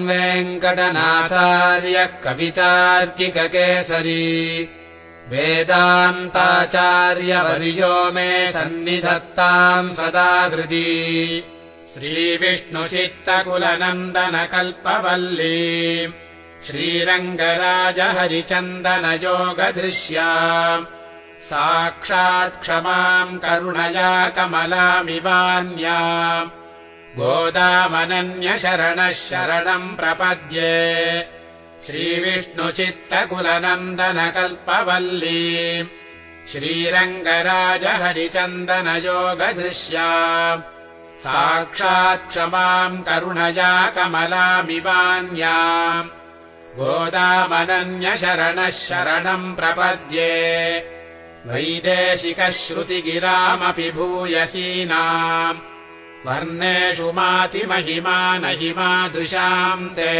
वेङ्कटनाथार्यः कवितार्किककेसरी वेदान्ताचार्यवर्यो मे सन्निधत्ताम् सदा हृदि श्रीविष्णुचित्तकुलनन्दनकल्पवल्ली श्रीरङ्गराजहरिचन्दनयोगदृश्याम् साक्षात् क्षमाम् करुणया कमलामिवान्याम् गोदामनन्यशरणः शरणम् प्रपद्ये श्रीविष्णुचित्तकुलनन्दनकल्पवल्ली श्रीरङ्गराजहरिचन्दनयोगदृश्याम् साक्षात् क्षमाम् करुणया कमलामिवान्याम् गोदामनन्यशरणः शरणम् प्रपद्ये वैदेशिकश्रुतिगिरामपि भूयसीनाम् वर्णेषु मातिमहिमा न हि मादृशाम् ते।